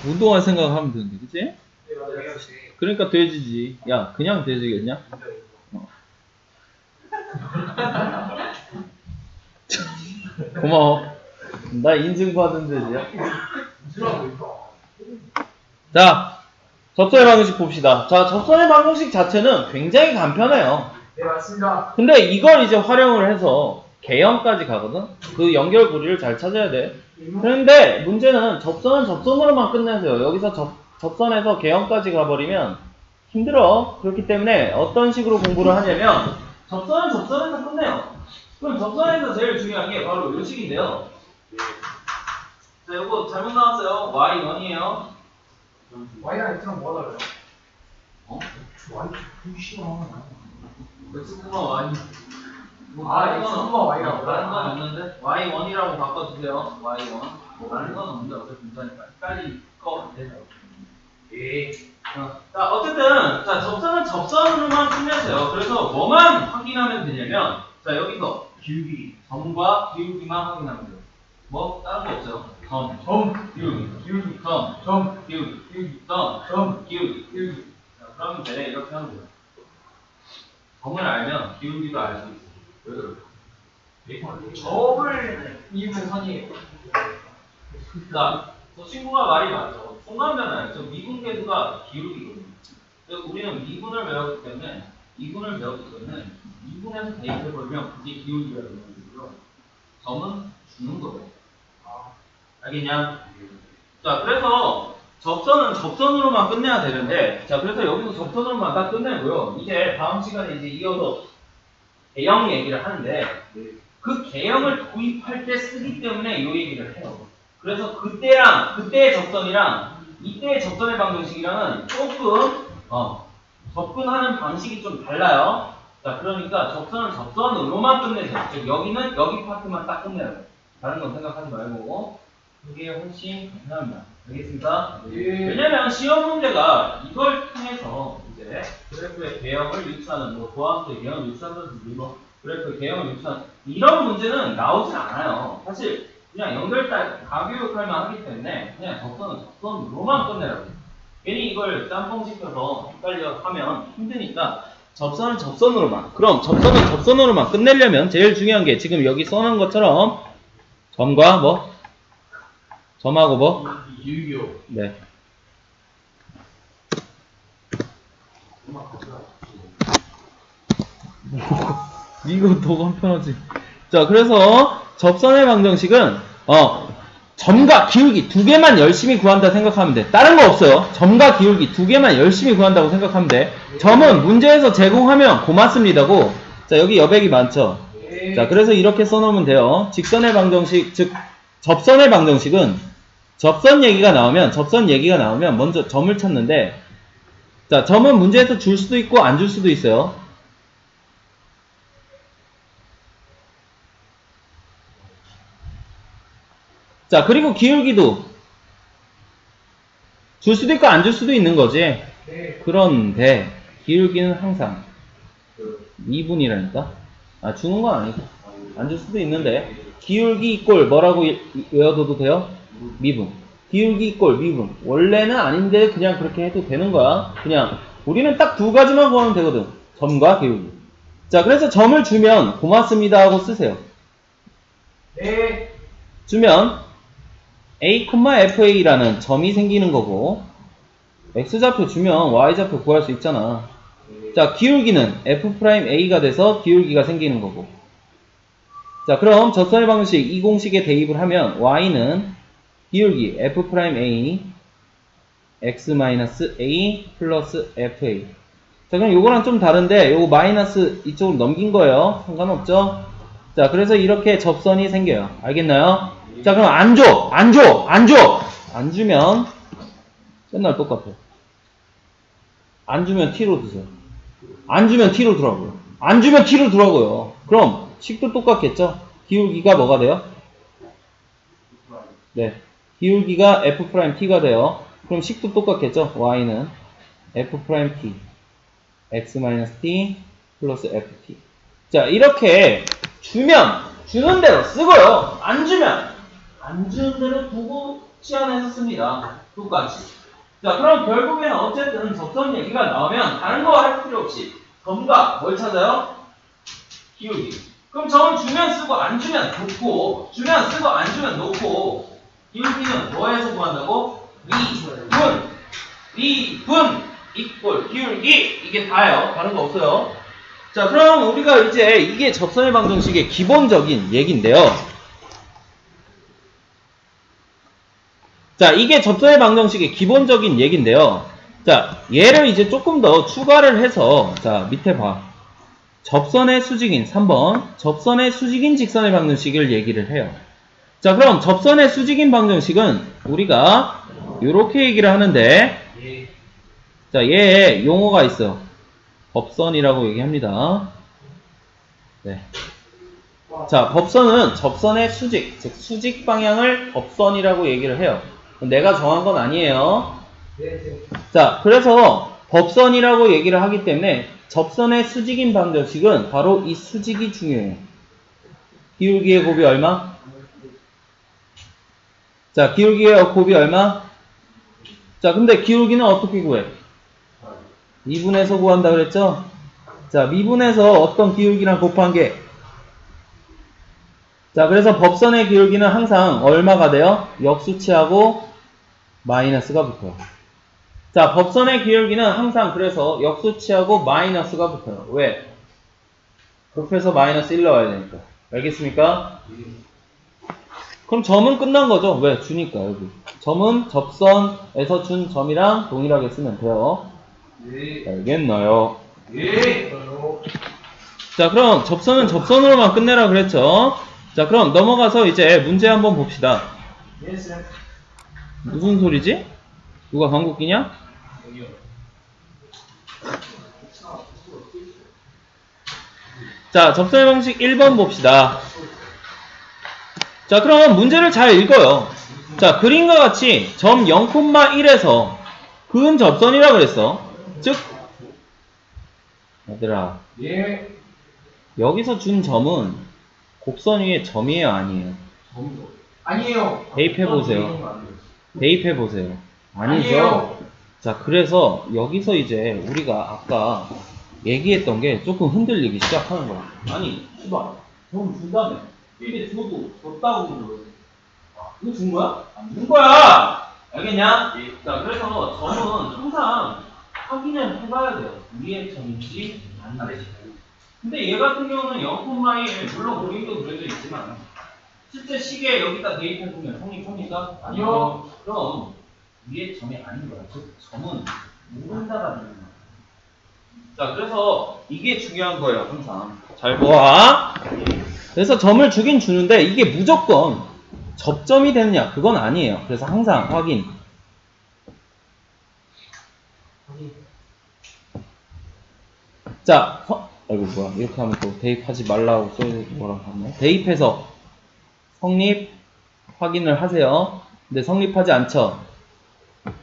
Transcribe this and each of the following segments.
운동할 생각하면 되는데, 그치? 그러니까 돼지지. 야, 그냥 돼지겠냐? 고마워. 나 인증받은 돼지야. 자, 접선의 방정식 봅시다. 자, 접선의 방정식 자체는 굉장히 간편해요. 네, 맞습니다. 근데 이걸 이제 활용을 해서 개형까지 가거든? 그 연결고리를 잘 찾아야 돼. 그런데 문제는 접선은 접선으로만 끝내세요. 여기서 접선에서 개형까지 가버리면 힘들어. 그렇기 때문에 어떤 식으로 공부를 하냐면 접선은 접선에서 끝내요. 그럼 접선에서 제일 중요한 게 바로 이 식인데요. 자, 이거 잘못 나왔어요. y1이에요. Y랑 X랑 뭐가 달라요? 어? Y 싫어. X가 y. X가 Y라고. 다른 건 없는데? y1이라고 바꿔주세요. y1. 다른 건 없는데 어차피 분사니까. 헷갈릴 거 같아서. 예. 자, 어쨌든, 자, 접선은 접선으로만 끝내세요. 그래서 뭐만 확인하면 되냐면, 자, 여기서 기울기, 점과 기울기만 확인하면 돼요. 뭐? 다른 거 없어요. 점, 기울기, 점, 기울기, 점, 기울기. 자, 그러면 돼. 이렇게 하면 돼요. 점을 알면 기울기도 알 수 있어요. 왜 그럴까? 점을 이으면 선이에요. 자, 저 친구가 말이 맞죠. 순간변화예요. 저 미분 계수가 기울기거든요. 그래서 우리는 미분을 배웠기 때문에 미분에서 대입해버리면 그게 기울기가 되는 거고요. 점은 주는 거예요. 알겠냐? 자, 그래서 접선은 접선으로만 끝내야 되는데, 자, 그래서 여기서 접선으로만 딱 끝내고요. 이제 다음 시간에 이제 이어서 개형 얘기를 하는데, 그 개형을 도입할 때 쓰기 때문에 이 얘기를 해요. 그래서 그때의 접선이랑 이때의 접선의 방정식이랑은 조금 접근하는 방식이 좀 달라요. 자, 그러니까 접선은 접선으로만 끝내세요. 즉 여기는 여기 파트만 딱 끝내요. 다른 건 생각하지 말고 그게 훨씬 간단합니다. 알겠습니까? 예. 왜냐면 시험 문제가 이걸 통해서 이제 그래프의 개형을 유추하는 뭐 도함수의 개형을 유추한다든지 뭐 그래프의 개형을 유추하는 이런 문제는 나오진 않아요. 사실 그냥 연결 가교육할만 하기 때문에 그냥 접선은 접선으로만 끝내라고. 괜히 이걸 짬뽕 시켜서 헷갈려 하면 힘드니까 접선은 접선으로만. 그럼 접선은 접선으로만 끝내려면 제일 중요한 게 지금 여기 써놓은 것처럼 점과 뭐? 점하고 뭐? 유교. 네. 이거 더 간편하지. 자, 그래서 접선의 방정식은 점과 기울기 두 개만 열심히 구한다 생각하면 돼. 다른 거 없어요. 점과 기울기 두 개만 열심히 구한다고 생각하면 돼. 점은 문제에서 제공하면 고맙습니다고. 자, 여기 여백이 많죠. 자, 그래서 이렇게 써놓으면 돼요. 직선의 방정식, 즉 접선의 방정식은 접선 얘기가 나오면 먼저 점을 찾는데, 자, 점은 문제에서 줄 수도 있고 안 줄 수도 있어요. 자, 그리고 기울기도 줄 수도 있고 안 줄 수도 있는 거지. 네. 그런데 기울기는 항상 미분이라니까. 주는 건 아니고 안 줄 수도 있는데 기울기 이꼴 뭐라고 외워둬도 돼요? 미분. 기울기 이꼴 미분. 원래는 아닌데 그냥 그렇게 해도 되는 거야. 그냥 우리는 딱 두 가지만 구하면 되거든. 점과 기울기. 자, 그래서 점을 주면 고맙습니다 하고 쓰세요. 네. 주면 a,fa라는 점이 생기는 거고, x좌표 주면 y좌표 구할 수 있잖아. 자, 기울기는 f'a가 돼서 기울기가 생기는 거고. 자, 그럼 접선의 방정식 이 공식에 대입을 하면 y는 기울기 f'a x-a 플러스 fa. 자, 그럼 요거랑 좀 다른데 요거 마이너스 이쪽으로 넘긴 거예요. 상관없죠? 자, 그래서 이렇게 접선이 생겨요. 알겠나요? 자, 그럼 안 주면 맨날 똑같아. 안 주면 t로 두세요. 안 주면 t로 두라고요. 안 주면 t로 두라고요. 그럼 식도 똑같겠죠? 기울기가 뭐가 돼요? 네, 기울기가 f't가 돼요. 그럼 식도 똑같겠죠? y는 f't x-t 플러스 ft. 자, 이렇게 주면 주는 대로 쓰고요. 안 주는 대로 두고 치환해서 똑같이. 자, 그럼 결국에는 어쨌든 접선 얘기가 나오면 다른 거 할 필요 없이 점과 뭘 찾아요? 기울기. 그럼 점은 주면 쓰고 안 주면 놓고, 주면 쓰고 안 주면 놓고, 기울기는 뭐에서 구한다고? 미분 이꼴 기울기. 이게 다예요. 다른 거 없어요. 자, 그럼 우리가 이제 이게 접선의 방정식의 기본적인 얘기인데요. 자, 이게 접선의 방정식의 기본적인 얘기인데요. 자, 얘를 이제 조금 더 추가를 해서, 자, 밑에 봐. 접선의 수직인 3번 접선의 수직인 직선의 방정식을 얘기를 해요. 자, 그럼 접선의 수직인 방정식은 우리가 이렇게 얘기를 하는데, 자, 얘에 용어가 있어요. 법선이라고 얘기합니다. 네. 자, 법선은 접선의 수직, 즉 수직 방향을 법선이라고 얘기를 해요. 내가 정한 건 아니에요. 자, 그래서 법선이라고 얘기를 하기 때문에 접선의 수직인 방정식은 바로 이 수직이 중요해요. 기울기의 곱이 얼마? 자, 기울기의 곱이 얼마? 자, 근데 기울기는 어떻게 구해? 미분해서 구한다 그랬죠? 자, 미분해서 어떤 기울기랑 곱한 게? 자, 그래서 법선의 기울기는 항상 얼마가 돼요? 역수치하고 마이너스가 붙어요. 자, 법선의 기울기는 항상 그래서 역수치하고 마이너스가 붙어요. 왜? 곱해서 마이너스 1 넣어야 되니까. 알겠습니까? 그럼 점은 끝난 거죠. 왜? 주니까 여기. 점은 접선에서 준 점이랑 동일하게 쓰면 돼요. 알겠나요? 자, 그럼 접선은 접선으로만 끝내라 그랬죠. 자, 그럼 넘어가서 이제 문제 한번 봅시다. 무슨 소리지? 누가 방귀 뀌냐? 자, 접선의 방식 1번 봅시다. 자, 그럼 문제를 잘 읽어요. 자, 그림과 같이 점 0,1에서 근 접선이라 그랬어. 즉, 얘들아, 여기서 준 점은 곡선 위에 점이에요, 아니에요? 아니에요. 대입해보세요. 대입해보세요. 아니죠? 자, 그래서 여기서 이제 우리가 아까 얘기했던 게 조금 흔들리기 시작하는 거야. 아니, 씨발, 점 준다며. 이게 줘도 줬다고 그러는 거지. 이거 준 거야? 안 준 거야! 알겠냐? 자, 그래서 점은 항상 확인을 해봐야 돼요. 위에 점인지 아닌지. 근데 얘 같은 경우는 0,1, 물론 그림도 그려져 있지만 실제 시계에 여기다 대입해보면 성립합니까? 아니요. 그럼 위에 점이 아닌 거야. 즉 점은 모른다라는 거야. 자, 그래서 이게 중요한 거예요. 항상 잘 보아. 그래서 점을 주긴 주는데 이게 무조건 접점이 되느냐 그건 아니에요. 그래서 항상 확인. 자, 아이고 뭐야, 이렇게 하면 또 대입하지 말라고 써있는 뭐라고 하네. 대입해서 성립 확인을 하세요. 근데 성립하지 않죠?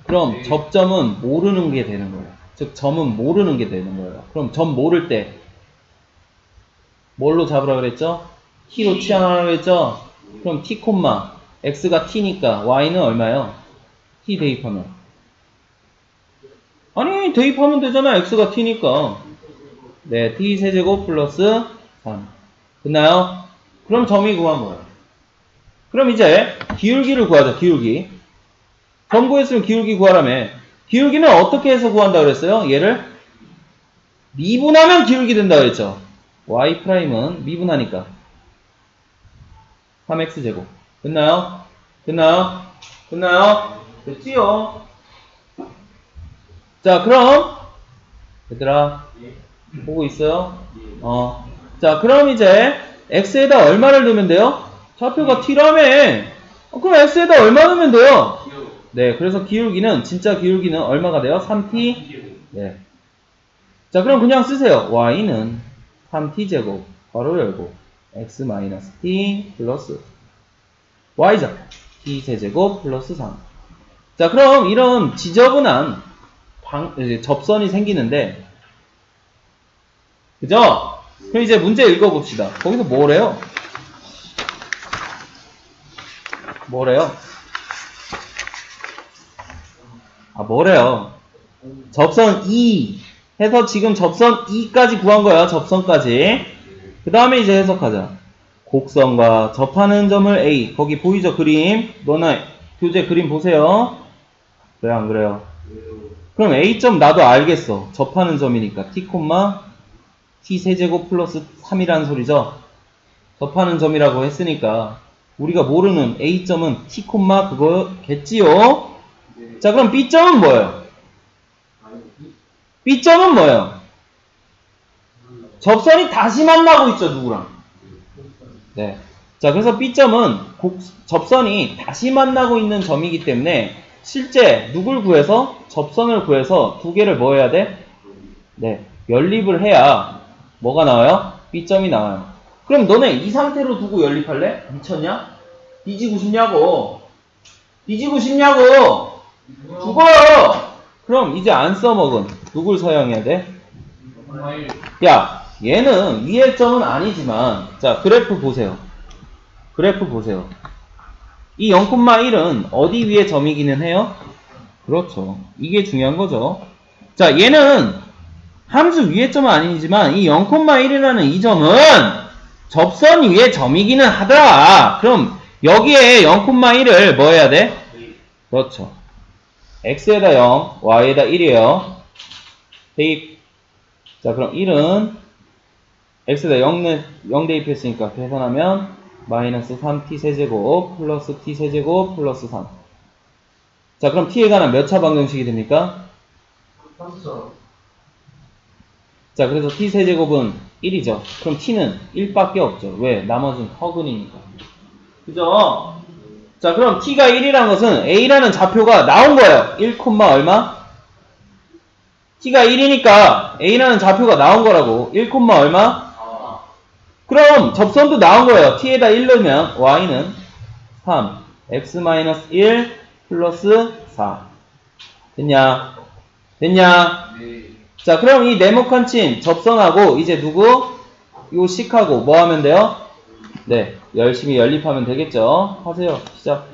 그럼 접점은 모르는 게 되는 거예요. 즉 점은 모르는 게 되는 거예요. 그럼 점 모를 때 뭘로 잡으라 그랬죠? t로 치환하라 그랬죠? 그럼 t, x가 t니까 y는 얼마예요? t 대입하면. 아니, 대입하면 되잖아. x가 t니까. 네, t 세제곱 플러스 3. 됐나요? 그럼 점이 구한 거예요. 그럼 이제 기울기를 구하자. 기울기. 점 구했으면 기울기 구하라며. 기울기는 어떻게 해서 구한다 그랬어요? 얘를 미분하면 기울기 된다 그랬죠. y'은 미분하니까 3x제곱. 됐나요? 됐나요? 됐나요? 됐지요? 자, 그럼 얘들아 보고 있어요? 자, 그럼 이제 x에다 얼마를 넣으면 돼요? 좌표가 t라며. 그럼 x에다 얼마 넣으면 돼요? 네, 그래서 기울기는 진짜 기울기는 얼마가 돼요? 3t. 네. 자, 그럼 그냥 쓰세요. y는 3t제곱 괄호 열고 x-t 플러스 y좌 t세제곱 플러스 3. 자, 그럼 이런 지저분한 접선이 생기는데, 그죠? 그럼 이제 문제 읽어봅시다. 거기서 뭐래요? 뭐래요? 아, 뭐래요? 접선 E 해서 지금 접선 E까지 구한 거야. 접선까지. 그 다음에 이제 해석하자. 곡선과 접하는 점을 A. 거기 보이죠? 그림. 너나 교재 그림 보세요. 그래, 안 그래요? 그럼 A점 나도 알겠어. 접하는 점이니까. T, T 세제곱 플러스 3이라는 소리죠. 접하는 점이라고 했으니까 우리가 모르는 A점은 T, 그거겠지요? 자, 그럼 B점은 뭐예요? B점은 뭐예요? 접선이 다시 만나고 있죠, 누구랑? 네. 자, 그래서 B점은 접선이 다시 만나고 있는 점이기 때문에 실제 누굴 구해서? 접선을 구해서 두 개를 뭐 해야 돼? 네. 연립을 해야 뭐가 나와요? B점이 나와요. 그럼 너네 이 상태로 두고 연립할래? 미쳤냐? 뒤지고 싶냐고. 뒤지고 싶냐고. 죽어요. 그럼 이제 안 써먹은 누굴 사용해야 돼? 야, 얘는 위의 점은 아니지만 자, 그래프 보세요. 그래프 보세요. 이 0,1은 어디 위의 점이기는 해요? 그렇죠. 이게 중요한 거죠. 자, 얘는 함수 위의 점은 아니지만 이 0,1이라는 이 점은 접선 위의 점이기는 하더라. 그럼 여기에 0,1을 뭐 해야 돼? 그렇죠. x에다 0, y에다 1이에요. 대입. 자, 그럼 1은 x에다 0 대입했으니까 계산하면 마이너스 3t 세제곱 플러스 t 세제곱 플러스 3. 자, 그럼 t에 관한 몇 차 방정식이 됩니까? 3차. 자, 그래서 t 세제곱은 1이죠. 그럼 t는 1밖에 없죠. 왜? 나머지는 허근이니까. 그죠? 자, 그럼 t가 1이라는 것은 a라는 좌표가 나온 거예요. 1, 얼마? t가 1이니까 a라는 좌표가 나온 거라고. 1, 얼마? 그럼 접선도 나온 거예요. t에다 1 넣으면 y는 3, x-1 플러스 4. 됐냐? 됐냐? 네. 자, 그럼 이 네모칸 친 접선하고 이제 누구? 요 식하고 뭐 하면 돼요? 네, 열심히 연립하면 되겠죠. 하세요. 시작.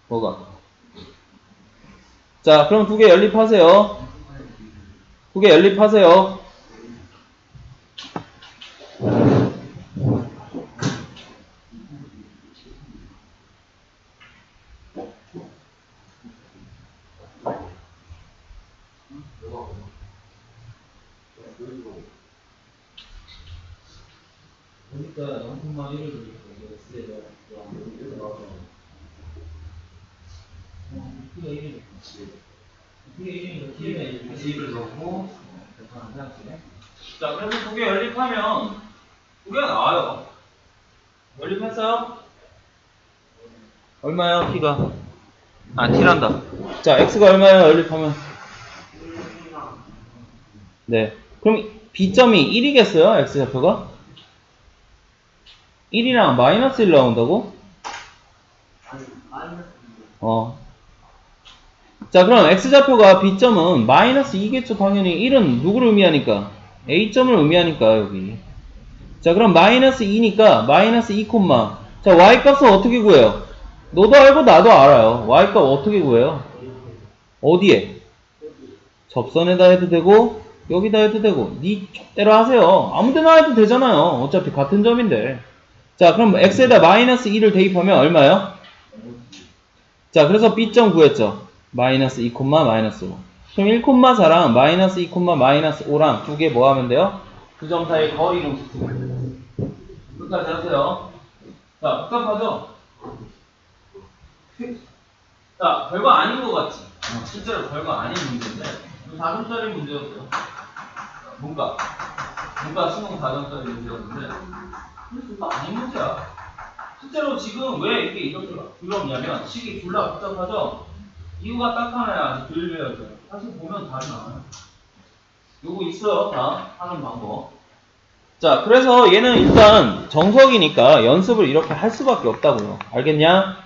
뭐가? 자, 그럼 두 개 연립하세요. 두 개 연립하세요. 그러니까 0,1을 x에다 이렇게 나와서 t가 1이니까 t가 1이니까 t를 넣고 자, 그래서 두 개 연립하면 두 개가 나와요. 연립했어요? 얼마요, t가? 아, t란다. 자, x가 얼마예요, 연립하면? 네. 그럼 b점이 1이겠어요, x좌표가? 1이랑 마이너스 1 나온다고? 자, 그럼 x좌표가 b점은 마이너스 2겠죠, 당연히. 1은 누구를 의미하니까? a점을 의미하니까, 여기. 자, 그럼 마이너스 2니까 마이너스 2, 자, y값은 어떻게 구해요? 너도 알고 나도 알아요. y값 어떻게 구해요? 어디에? 접선에다 해도 되고 여기다 해도 되고 니 족대로 하세요. 아무데나 해도 되잖아요. 어차피 같은 점인데. 자, 그럼 x에다 마이너스 2를 대입하면 얼마예요? 자, 그래서 b점 구했죠. 마이너스 2, 마이너스 5. 그럼 1, 4랑 마이너스 2, 마이너스 5랑 두 개 뭐 하면 돼요? 두 점 사이 거리로 끝까지 하세요. 자, 복잡하죠? 자, 별거 아닌 것 같지? 실제로 별거 아닌 문제인데 4점짜리 문제였어요. 문과 수능 4점짜리 문제였는데 별거 아닌 문제야. 실제로 지금 왜 이렇게 이렇게 두렵냐면 식이 졸라 복잡하죠? 이유가 딱 하나야. 아직 들려야죠. 사실 보면 답이 나와요. 요거 있어요. 다 하는 방법. 자, 그래서 얘는 일단 정석이니까 연습을 이렇게 할 수밖에 없다고요. 알겠냐?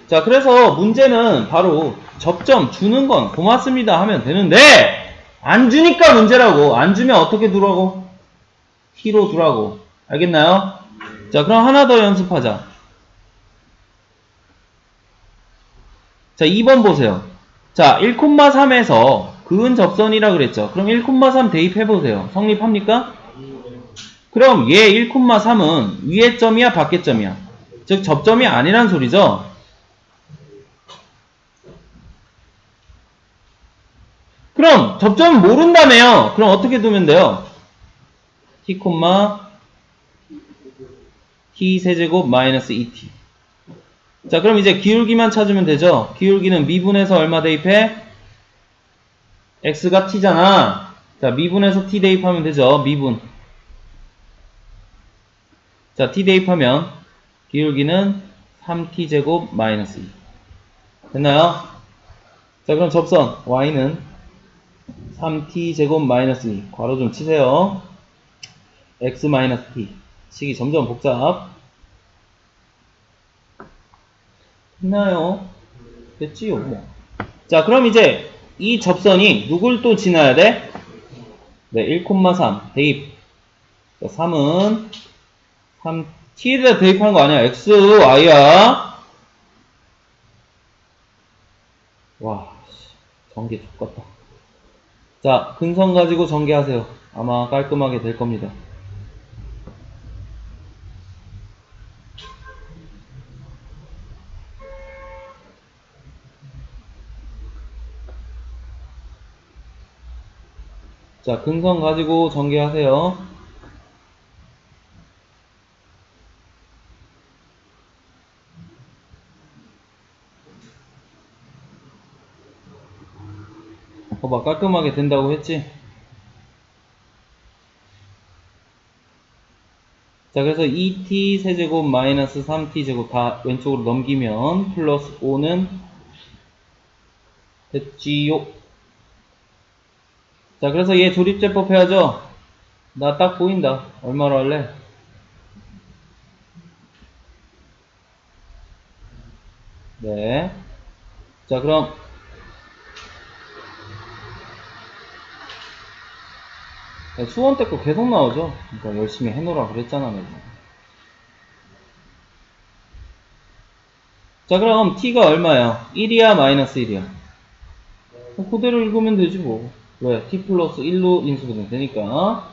자, 그래서 문제는 바로 접점 주는 건 고맙습니다 하면 되는데 안 주니까 문제라고. 안 주면 어떻게 두라고? T로 두라고. 알겠나요? 자, 그럼 하나 더 연습하자. 자, 2번 보세요. 자, 1,3에서 그은 접선이라 그랬죠. 그럼 1,3 대입해보세요. 성립합니까? 그럼 얘 1,3은 위의 점이야, 밖의 점이야? 즉, 접점이 아니란 소리죠? 그럼 접점은 모른다며요. 그럼 어떻게 두면 돼요? t, t 세제곱 마이너스 2t. 자, 그럼 이제 기울기만 찾으면 되죠. 기울기는 미분해서 얼마 대입해? x가 t잖아. 자, 미분해서 t 대입하면 되죠. 미분. 자, t 대입하면 기울기는 3t 제곱 마이너스 2. 됐나요? 자, 그럼 접선 y는 3t 제곱 마이너스 2. 괄호 좀 치세요. x 마이너스 t. 식이 점점 복잡. 됐나요? 됐지요, 뭐. 자, 그럼 이제 이 접선이 누굴 또 지나야 돼? 네, 1,3 대입. 자, 3은 3t에다 대입하는 거 아니야. x, y야. 와, 전개 죽겠다. 자, 근선 가지고 전개하세요. 아마 깔끔하게 될 겁니다. 자, 근선 가지고 전개하세요. 봐봐, 깔끔하게 된다고 했지? 자, 그래서 2t 세제곱 마이너스 3t 제곱 다 왼쪽으로 넘기면 플러스 5는 됐지요. 자, 그래서 얘 조립제법 해야죠. 나 딱 보인다. 얼마로 할래? 네. 자, 그럼 수원 때 거 계속 나오죠. 그러니까 열심히 해놓으라 그랬잖아, 내가. 자, 그럼 t가 얼마야? 1이야, 마이너스 1이야? 그대로 읽으면 되지 뭐. 왜? t 플러스 1로 인수가 되니까.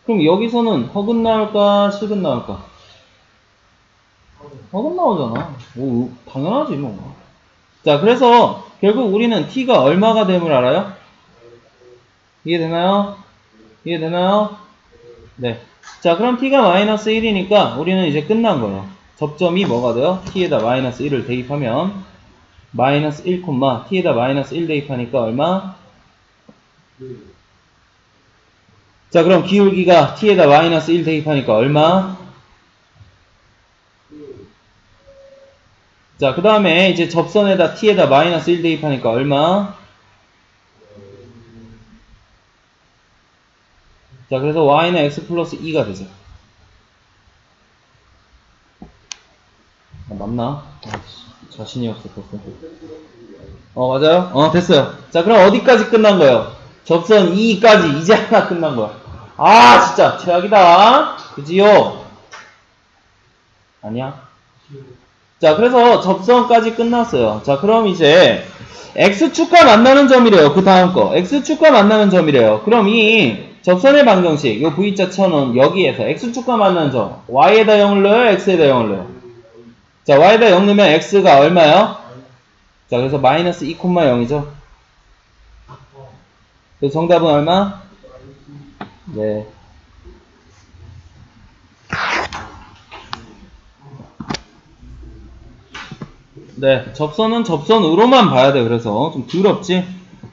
그럼 여기서는 허근 나올까, 실근 나올까? 허근 나오잖아. 뭐 당연하지 뭐. 자, 그래서 결국 우리는 t가 얼마가 됨을 알아요? 이해되나요? 이해되나요? 네. 자, 그럼 t가 마이너스 1이니까 우리는 이제 끝난 거예요. 접점이 뭐가 돼요? t에다 마이너스 1을 대입하면 마이너스 1, t에다 마이너스 1 대입하니까 얼마? 자, 그럼 기울기가 t에다 마이너스 1 대입하니까 얼마? 자, 그 다음에 이제 접선에다 t에다 마이너스 1 대입하니까 얼마? 자, 그래서 y는 x 플러스 2가 되죠. 아, 맞나? 자신이 없어, 벌써. 맞아요? 됐어요. 자, 그럼 어디까지 끝난 거예요? 접선 2까지 이제 하나 끝난 거야. 아, 진짜 최악이다. 그지요? 아니야? 자, 그래서 접선까지 끝났어요. 자, 그럼 이제 x축과 만나는 점이래요. 그 다음 거. x축과 만나는 점이래요. 그럼 이 접선의 방정식, 요 V자 천은 여기에서 x축과 만나는 점, y에다 0을 넣어요? x에다 0을 넣어요? 자, y에다 0 넣으면 x가 얼마요? 자, 그래서 마이너스 2,0이죠. 그래서 정답은 얼마? 네. 네, 접선은 접선으로만 봐야 돼. 그래서 좀 더럽지?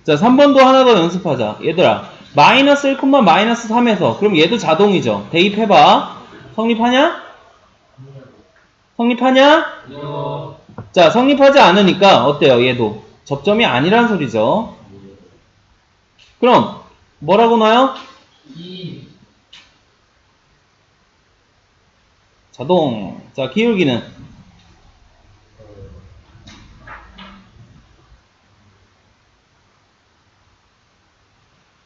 자, 3번도 하나 더 연습하자. 얘들아, 마이너스 1, 마이너스 3에서 그럼 얘도 자동이죠. 대입해봐. 성립하냐? 성립하냐? 자, 성립하지 않으니까 어때요? 얘도 접점이 아니란 소리죠. 그럼 뭐라고 나요? 자동. 자, 기울기는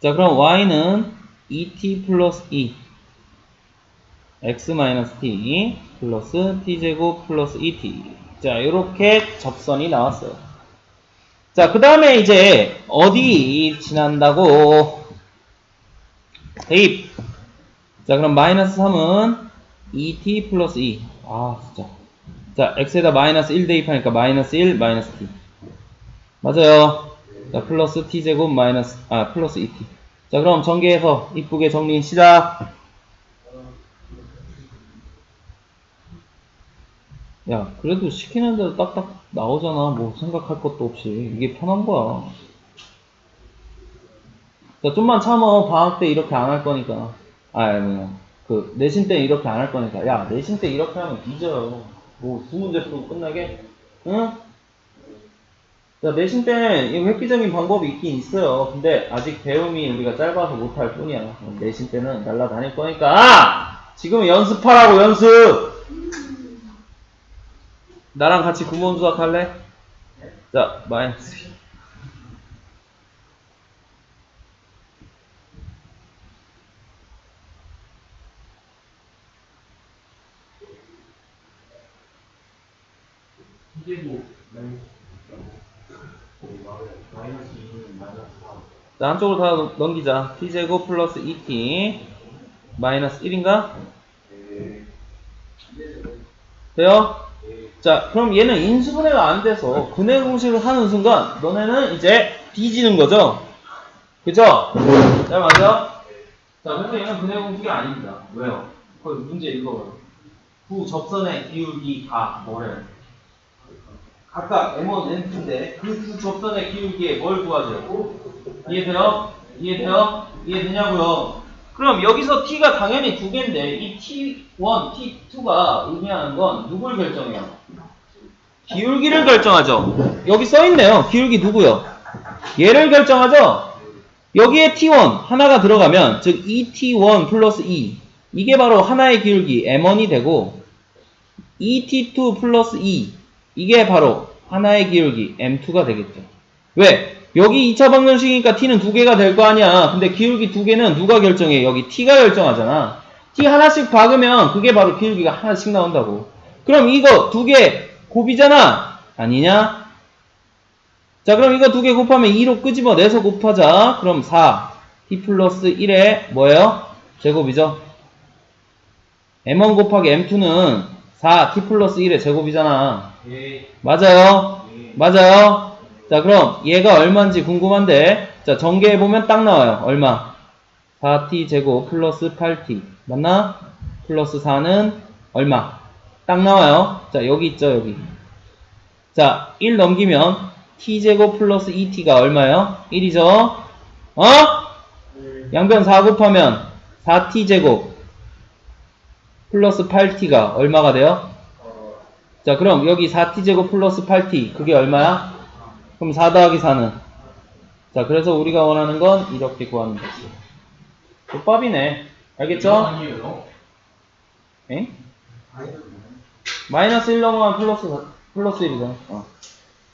자, 그럼 y는 2t 플러스 2 x 마이너스 t 플러스 t제곱 플러스 2t. 자, 요렇게 접선이 나왔어요. 자, 그 다음에 이제 어디 지난다고? 대입. 자, 그럼 마이너스 3은 2t 플러스 2. 아, 진짜. 자, x에다 마이너스 1 대입하니까 마이너스 1, 마이너스 t. 맞아요. 자, 플러스 t제곱 마이너스, 플러스 2t. 자, 그럼 전개해서 이쁘게 정리 시작. 야, 그래도 시키는 대로 딱딱 나오잖아. 뭐 생각할 것도 없이. 이게 편한 거야. 자, 좀만 참어. 방학 때 이렇게 안 할 거니까. 내신 때 이렇게 안 할 거니까. 야, 내신 때 이렇게 하면 뒤져요. 뭐, 두 문제 풀고 끝나게? 응? 자, 내신 때 이 획기적인 방법이 있긴 있어요. 근데 아직 배움이 우리가 짧아서 못할 뿐이야. 내신 때는 날라다닐 거니까. 지금은 연습하라고, 연습! 나랑 같이 구몬수학 할래? 자, 마이너스. t제곱 마이너스 2는 마이너스 3. 자, 한쪽으로 다 넘기자. t제곱 플러스 2t 마이너스 1인가? 돼요? 자, 그럼 얘는 인수분해가 안 돼서 근해 공식을 하는 순간 너네는 이제 뒤지는 거죠? 그죠? 잘 맞아? 자, 그래서 얘는 근해 공식이 아닙니다. 왜요? 그 문제 읽어봐요. 두 접선의 기울기가 뭐래? 각각 M1, M2인데 그 두 접선의 기울기에 뭘 구하죠? 이해돼요? 이해돼요? 이해되냐고요? 그럼 여기서 t가 당연히 두 개인데 이 t1, t2가 의미하는 건 누굴 결정해요? 기울기를 결정하죠. 여기 써있네요. 기울기 누구요? 얘를 결정하죠. 여기에 t1 하나가 들어가면 즉 2t1 플러스 2 이게 바로 하나의 기울기 m1이 되고 2t2 플러스 2 이게 바로 하나의 기울기 m2가 되겠죠. 왜? 여기 2차 방정식이니까 t는 두 개가 될 거 아니야. 근데 기울기 두 개는 누가 결정해? 여기 t가 결정하잖아. t 하나씩 박으면 그게 바로 기울기가 하나씩 나온다고. 그럼 이거 두 개 곱이잖아? 아니냐? 자, 그럼 이거 두 개 곱하면 2로 끄집어내서 곱하자. 그럼 4 t 플러스 1의 뭐예요? 제곱이죠. m1 곱하기 m2는 4 t 플러스 1의 제곱이잖아. 예. 맞아요? 맞아요? 자, 그럼 얘가 얼마인지 궁금한데, 자, 전개해보면 딱 나와요. 얼마? 4t 제곱 플러스 8t 맞나? 플러스 4는 얼마? 딱 나와요. 자, 여기 있죠, 여기. 자, 1 넘기면 t 제곱 플러스 2t가 얼마예요? 1이죠? 어? 양변 4 곱하면 4t 제곱 플러스 8t가 얼마가 돼요? 자, 그럼 여기 4t 제곱 플러스 8t 그게 얼마야? 그럼 4 더하기 4는? 자, 그래서 우리가 원하는 건 이렇게 구하는 거지. 족밥이네. 알겠죠? 아니에요. 에? 마이너스 1 넘어가면 플러스 1이잖아.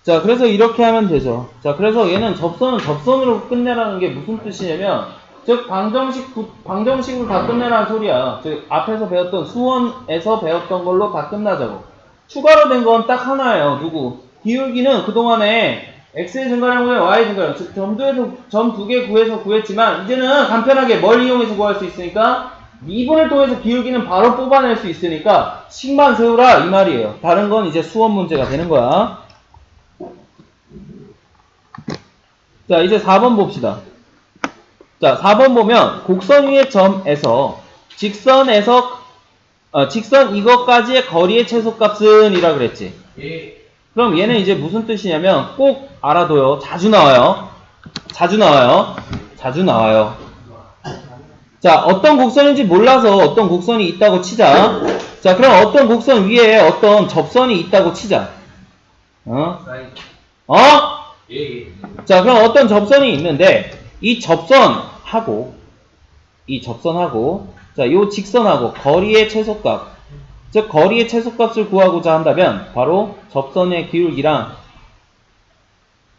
자, 그래서 이렇게 하면 되죠. 자, 그래서 얘는 접선은 접선으로 끝내라는 게 무슨 뜻이냐면, 즉, 방정식으로 다 끝내라는 소리야. 즉, 앞에서 배웠던 수원에서 배웠던 걸로 다 끝나자고. 추가로 된 건 딱 하나예요. 누구? 기울기는 그동안에 x의 증가량분의 y의 증가량, 즉, 점 두 개 구해서 구했지만, 이제는 간편하게 뭘 이용해서 구할 수 있으니까, 미분을 통해서 기울기는 바로 뽑아낼 수 있으니까 식만 세우라 이 말이에요. 다른 건 이제 수원 문제가 되는 거야. 자, 이제 4번 봅시다. 자, 4번 보면 곡선 위의 점에서 직선 이것까지의 거리의 최소값은 이라 그랬지. 예. 그럼 얘는 이제 무슨 뜻이냐면 꼭 알아둬요. 자주 나와요. 자, 어떤 곡선인지 몰라서 어떤 곡선이 있다고 치자. 자, 그럼 어떤 곡선 위에 어떤 접선이 있다고 치자. 예. 자, 그럼 어떤 접선이 있는데 이 접선하고 자, 요 직선하고 거리의 최소값, 즉 거리의 최소값을 구하고자 한다면 바로 접선의 기울기랑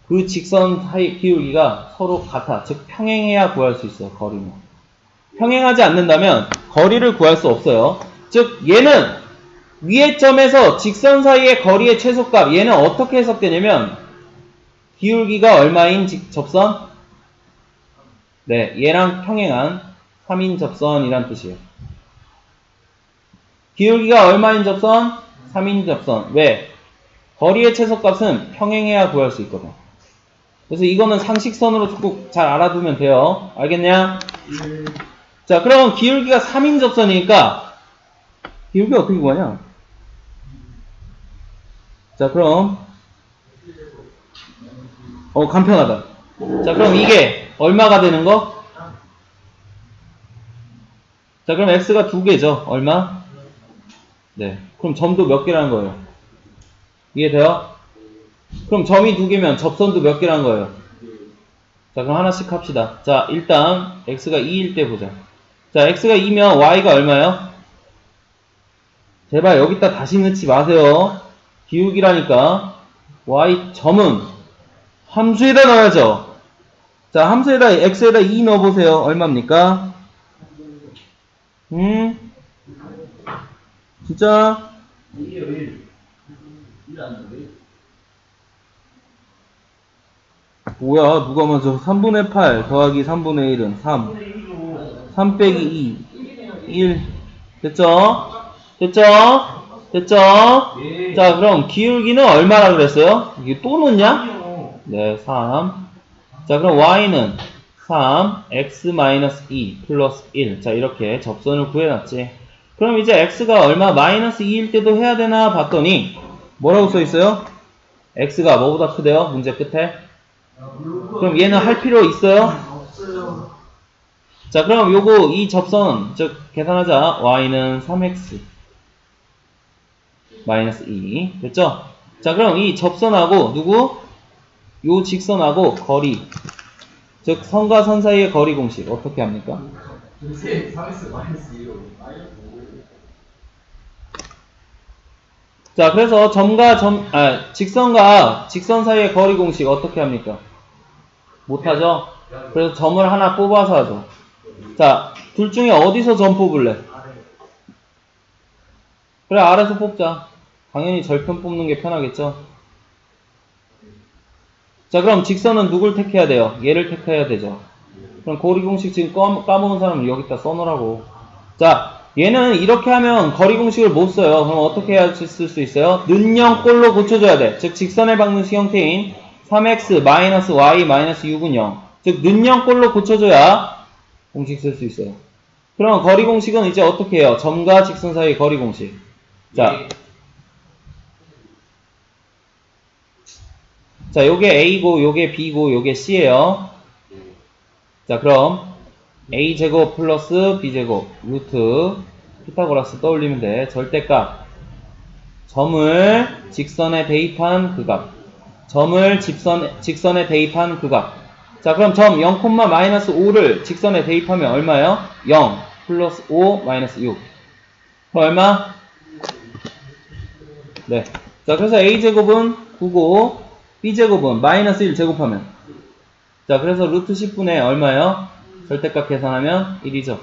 그 직선 사이 기울기가 서로 같아. 즉 평행해야 구할 수 있어요. 거리는. 평행하지 않는다면 거리를 구할 수 없어요. 즉 얘는 위의 점에서 직선 사이의 거리의 최소값, 얘는 어떻게 해석되냐면 기울기가 얼마인 접선? 네, 얘랑 평행한 3인 접선이란 뜻이에요. 기울기가 얼마인 접선? 3인 접선. 왜? 거리의 최소값은 평행해야 구할 수 있거든. 그래서 이거는 상식선으로 꼭 잘 알아두면 돼요. 알겠냐? 자, 그럼 기울기가 3인 접선이니까 기울기 어떻게 구하냐? 자, 그럼 간편하다. 자, 그럼 이게 얼마가 되는 거? 자, 그럼 x가 2개죠. 얼마? 네. 그럼 점도 몇 개라는 거예요? 이해돼요? 그럼 점이 2개면 접선도 몇 개라는 거예요? 자, 그럼 하나씩 합시다. 자, 일단 x가 2일 때 보자. 자, x가 2면 y가 얼마예요? 제발 여기다 다시 넣지 마세요. 기울기라니까. y 점은 함수에다 넣어야죠. 자, 함수에다 x에다 2 넣어보세요. 얼마입니까? 진짜? 1이요 1. 1안 돼. 뭐야, 누가 먼저 3분의 8 더하기 3분의 1은 3. 3 빼기 2. 1. 됐죠? 됐죠? 됐죠? 예. 자, 그럼 기울기는 얼마라 그랬어요? 이게 또 넣냐? 아니요. 네, 3. 자, 그럼 y는 3, x-2 플러스 1. 자, 이렇게 접선을 구해놨지. 그럼 이제 x가 얼마? 마이너스 2일 때도 해야 되나 봤더니 뭐라고 써있어요? x가 뭐보다 크대요? 문제 끝에. 그럼 얘는 할 필요 있어요? 없어요. 자, 그럼 요거 이 접선 즉 계산하자. y는 3x 마이너스 2 됐죠? 자, 그럼 이 접선하고 누구? 요 직선하고 거리 즉 선과 선 사이의 거리 공식 어떻게 합니까? 요새 3x 마이너스 2로 마이너스 5. 자, 그래서 직선과 직선 사이의 거리 공식 어떻게 합니까? 못하죠? 그래서 점을 하나 뽑아서 하죠. 자, 둘 중에 어디서 점 뽑을래? 그래, 아래서 뽑자. 당연히 절편 뽑는 게 편하겠죠? 자, 그럼 직선은 누굴 택해야 돼요? 얘를 택해야 되죠. 그럼 거리 공식 지금 까먹은 사람은 여기다 써놓으라고. 자, 얘는 이렇게 하면 거리 공식을 못 써요. 그럼 어떻게 해야 쓸 수 있어요? 는영꼴로 고쳐줘야 돼. 즉 직선의 방정식 형태인 3x 마이너스 y 마이너스 6은 0. 즉 는영꼴로 고쳐줘야 공식 쓸 수 있어요. 그럼 거리 공식은 이제 어떻게 해요? 점과 직선 사이의 거리 공식. 자, 요게 a고 요게 b고 요게 c예요. 자, 그럼 a제곱 플러스 b제곱 루트 피타고라스 떠올리면 돼. 절대값 점을 직선에 대입한 그 값, 점을 직선에 대입한 그 값. 자, 그럼 점 0, 마이너스 5를 직선에 대입하면 얼마예요? 0 플러스 5 마이너스 6 그럼 얼마? 네. 자, 그래서 a제곱은 9고 b제곱은 마이너스 1 제곱하면 자, 그래서 루트 10분의 얼마예요? 절대값 계산하면 1이죠.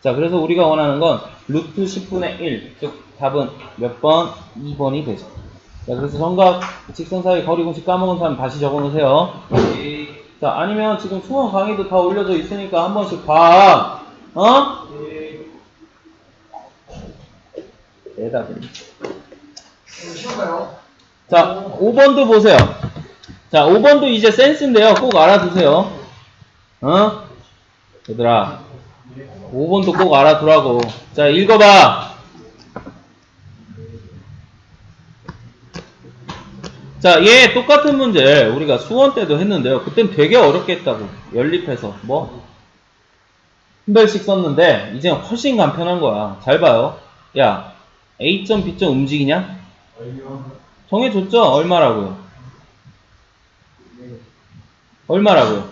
자, 그래서 우리가 원하는 건 루트 10분의 1, 즉 답은 몇 번? 2번이 되죠. 자, 그래서 점과 직선 사이 거리 공식 까먹은 사람 다시 적어놓으세요. 자, 아니면 지금 수원 강의도 다 올려져 있으니까 한 번씩 봐. 대답은. 쉬울까요? 자, 5번도 보세요. 자, 5번도 이제 센스인데요. 꼭 알아두세요. 얘들아, 5번도 꼭 알아두라고. 자, 읽어봐. 자, 얘 똑같은 문제 우리가 수원 때도 했는데요. 그땐 되게 어렵게 했다고. 연립해서 뭐 한 별씩 썼는데 이제 훨씬 간편한 거야. 잘 봐요. 야, A점 B점 움직이냐? 정해줬죠? 얼마라고요? 얼마라고요?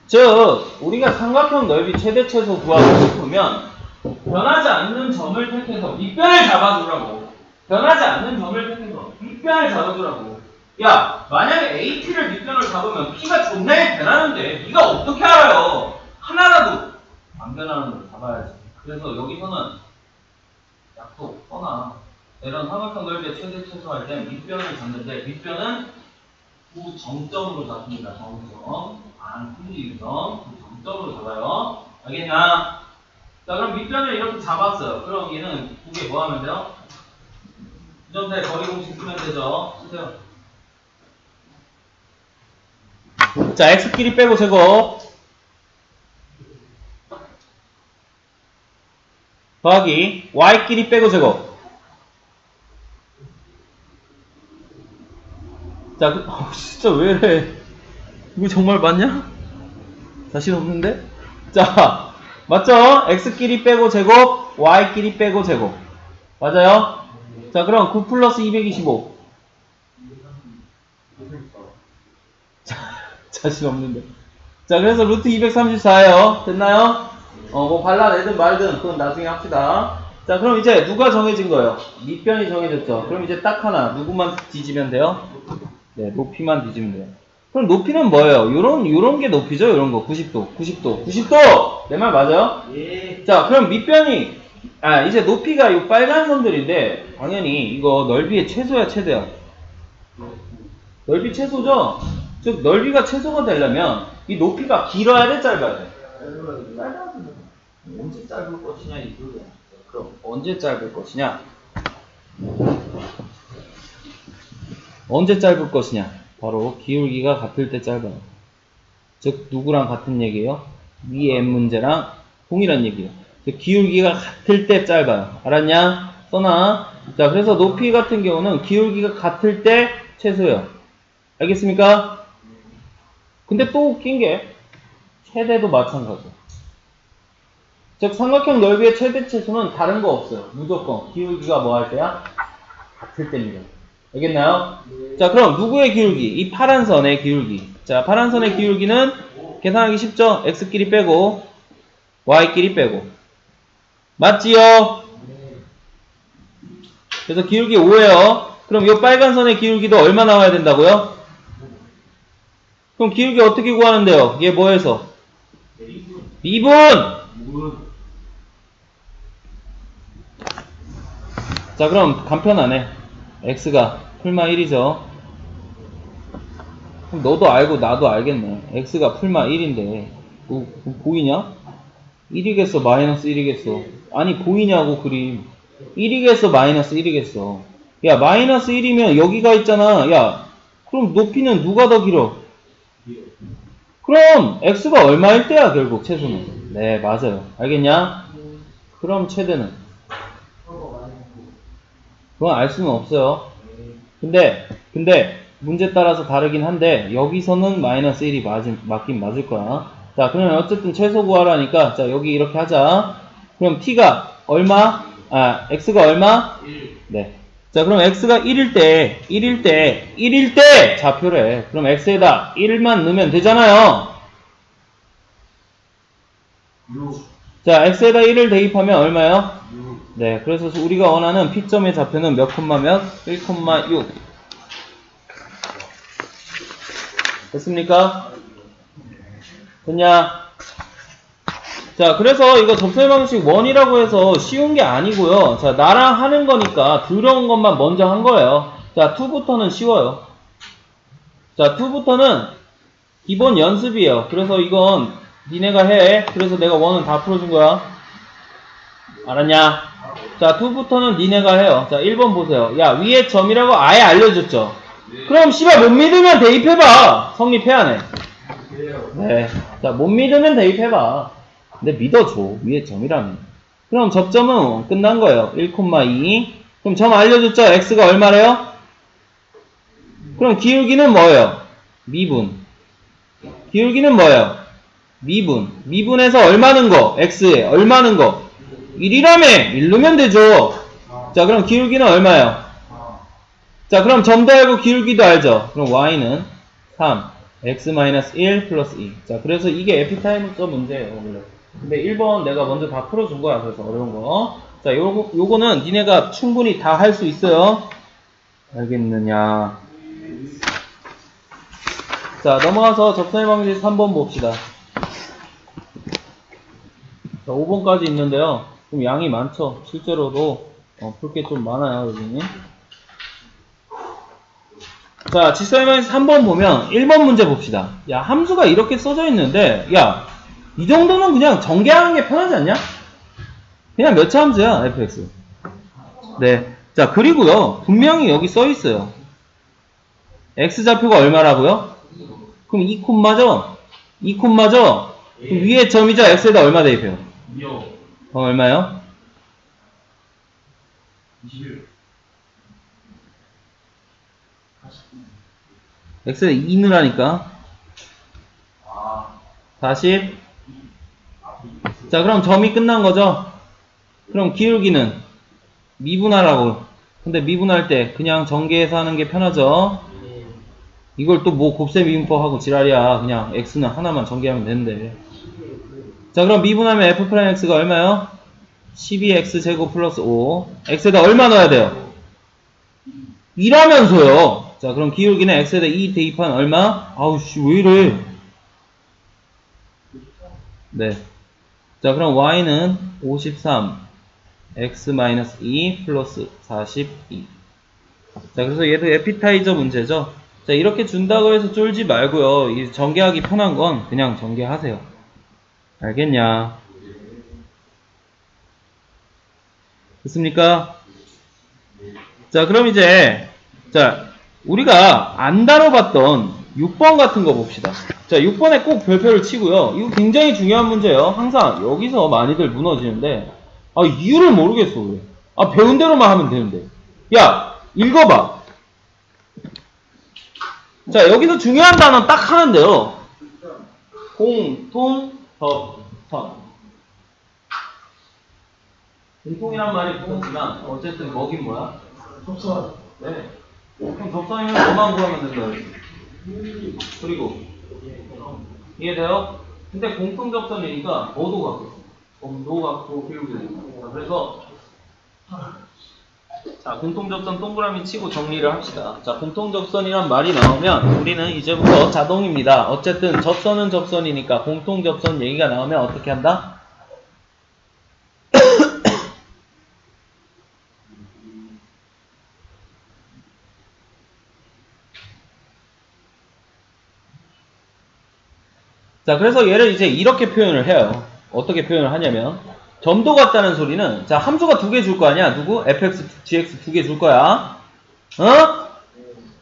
즉 우리가 삼각형 넓이 최대 최소 구하고 싶으면 변하지 않는 점을 택해서 밑변을 잡아주라고. 변하지 않는 점을 택해서 밑변을 잡아주라고. 야, 만약에 AT를 밑변을 잡으면 P가 존나게 변하는데 네가 어떻게 알아요? 하나라도 안 변하는 걸 잡아야지. 그래서 여기서는 약속 떠나. 이런 삼각형 넓이의 최대 최소 할 때 밑변을 잡는데 밑변은 구정점으로 잡힙니다. 정점. 안 틀리는 점. 구정점으로 잡아요. 알겠냐? 자, 그럼 밑변을 이렇게 잡았어요. 그럼 얘는 두 개 뭐 하면 돼요? 부정사의 거리 공식 쓰면 되죠. 쓰세요. 자, x끼리 빼고 제곱. 더하기 y끼리 빼고 제곱. 자, 진짜 왜 이래? 이거 정말 맞냐? 자신 없는데? 자, 맞죠? x끼리 빼고 제곱, y끼리 빼고 제곱. 맞아요? 자, 그럼 9 플러스 225. 자신 없는데. 자, 그래서 루트 234예요. 됐나요? 뭐 발라내든 말든 그건 나중에 합시다. 자, 그럼 이제 누가 정해진 거예요? 밑변이 정해졌죠. 그럼 이제 딱 하나 누구만 뒤지면 돼요? 네, 높이만 뒤지면 돼요. 그럼 높이는 뭐예요? 요런 게 높이죠? 요런 거 90도 90도! 내 말 맞아요? 예. 자, 그럼 밑변이 이제 높이가 이 빨간 선들인데 당연히 이거 넓이의 최소야 최대야? 넓이 최소죠? 즉 넓이가 최소가 되려면 이 높이가 길어야 돼 짧아야 돼? 언제 짧을 것이냐 이 소리야. 그럼 언제 짧을 것이냐? 언제 짧을 것이냐? 바로 기울기가 같을 때 짧아요. 즉 누구랑 같은 얘기예요? 위 m 문제랑 동일한 얘기예요. 즉 기울기가 같을 때 짧아요. 알았냐? 써놔. 자, 그래서 높이 같은 경우는 기울기가 같을 때 최소예요. 알겠습니까? 근데 또 웃긴 게 최대도 마찬가지예요. 즉 삼각형 넓이의 최대 최소는 다른 거 없어요. 무조건 기울기가 뭐 할 때야? 같을 때입니다. 알겠나요? 자, 그럼 누구의 기울기? 이 파란 선의 기울기. 자, 파란 선의 기울기는 계산하기 쉽죠? x끼리 빼고 y끼리 빼고. 맞지요? 그래서 기울기 5예요. 그럼 이 빨간 선의 기울기도 얼마 나와야 된다고요? 그럼 기울기 어떻게 구하는데요? 얘 뭐해서? 미분! 자, 그럼 간편하네. x가 풀마 1이죠. 그럼 너도 알고 나도 알겠네. x가 풀마 1인데 보이냐? 1이겠어 마이너스 1이겠어? 아니 보이냐고 그림. 1이겠어 마이너스 1이겠어? 야, 마이너스 1이면 여기가 있잖아. 야, 그럼 높이는 누가 더 길어? 그럼 x가 얼마일 때야 결국 최소는? 네, 맞아요. 알겠냐? 그럼 최대는? 그건 알 수는 없어요. 근데 문제 따라서 다르긴 한데 여기서는 마이너스 1이 맞긴 맞을 거야. 자, 그러면 어쨌든 최소 구하라니까 자, 여기 이렇게 하자. 그럼 t가 얼마? x가 얼마? 1. 네. 자, 그럼 x가 1일 때 좌표래. 그럼 x에다 1만 넣으면 되잖아요. 6. 자, x에다 1을 대입하면 얼마예요? 6. 네, 그래서 우리가 원하는 P점의 좌표는 몇 콤마 몇? 1,6. 됐습니까? 됐냐? 자, 그래서 이거 접선의 방식 1이라고 해서 쉬운 게 아니고요. 자, 나랑 하는 거니까 두려운 것만 먼저 한 거예요. 자, 2부터는 쉬워요. 자, 2부터는 기본 연습이에요. 그래서 이건 니네가 해. 그래서 내가 1은 다 풀어준 거야. 알았냐? 자, 2부터는 니네가 해요. 자, 1번 보세요. 야, 위에 점이라고 아예 알려줬죠? 그럼 씨발 못 믿으면 대입해봐. 성립해야 해. 네. 자, 못 믿으면 대입해봐. 근데 믿어줘. 위에 점이라면. 그럼 접점은 끝난 거예요. 1,2. 그럼 점 알려줬죠? x가 얼마래요? 그럼 기울기는 뭐예요? 미분. 기울기는 뭐예요? 미분. 미분에서 얼마는 거? x에 얼마는 거? 1이라며! 1 넣으면 되죠. 자, 그럼 기울기는 얼마예요? 자, 그럼 점도 알고 기울기도 알죠? 그럼 y는 3, x-1 플러스 2. 자, 그래서 이게 에피타임서 문제예요, 원래. 근데 1번 내가 먼저 다 풀어준 거야, 그래서 어려운 거. 자, 요거는 니네가 충분히 다 할 수 있어요. 알겠느냐? 자, 넘어가서 접선의 방식 3번 봅시다. 자, 5번까지 있는데요. 좀 양이 많죠? 실제로도 풀 게 좀 많아요, 여기는. 자, G7에서 3번 보면 1번 문제 봅시다. 야, 함수가 이렇게 써져 있는데, 야, 이 정도는 그냥 전개하는 게 편하지 않냐? 그냥 몇 차 함수야, fx. 네. 자, 그리고요, 분명히 여기 써 있어요. x좌표가 얼마라고요? 그럼 2콤마죠? 2콤마죠? 그럼 위에 점이죠? x에다 얼마 대입해요? 얼마요? 21. x에 2 넣으라니까. 아, 40. 자, 그럼 점이 끝난 거죠? 그럼 기울기는 미분하라고. 근데 미분할 때 그냥 전개해서 하는 게 편하죠? 이걸 또 뭐 곱셈 미분법하고 지랄이야. 그냥 x는 하나만 전개하면 되는데. 자, 그럼 미분하면 f'x가 얼마요? 12x 제곱 플러스 5. x에다 얼마 넣어야 돼요? 2라면서요. 자, 그럼 기울기는 x에다 2 대입한 얼마? 아우씨, 왜 이래? 네. 자, 그럼 y는 53. x-2 플러스 42. 자, 그래서 얘도 에피타이저 문제죠. 자, 이렇게 준다고 해서 쫄지 말고요. 이 전개하기 편한 건 그냥 전개하세요. 알겠냐? 됐습니까? 자, 그럼 이제, 자, 우리가 안 다뤄봤던 6번 같은 거 봅시다. 자, 6번에 꼭 별표를 치고요. 이거 굉장히 중요한 문제예요. 항상 여기서 많이들 무너지는데, 아, 이유를 모르겠어, 왜. 아, 배운 대로만 하면 되는데. 야, 읽어봐. 자, 여기서 중요한 단어 딱 하나인데요. 공통접선. 공통이란 말이 붙었지만, 어쨌든 뭐긴 뭐야? 접선. 네. 그럼 접선이면 뭐만 구하면 된다. 그리고, 이해돼요? 근데 공통접선이니까 뭐도 갖고 있어. 도 갖고 기울기도 있고. 그래서, 자, 공통접선 동그라미 치고 정리를 합시다. 자, 공통접선이란 말이 나오면 우리는 이제부터 자동입니다. 어쨌든 접선은 접선이니까 공통접선 얘기가 나오면 어떻게 한다? 자, 그래서 얘를 이제 이렇게 표현을 해요. 어떻게 표현을 하냐면, 점도 같다는 소리는, 자, 함수가 두 개 줄 거 아니야? 누구? fx, gx 두 개 줄 거야. 어?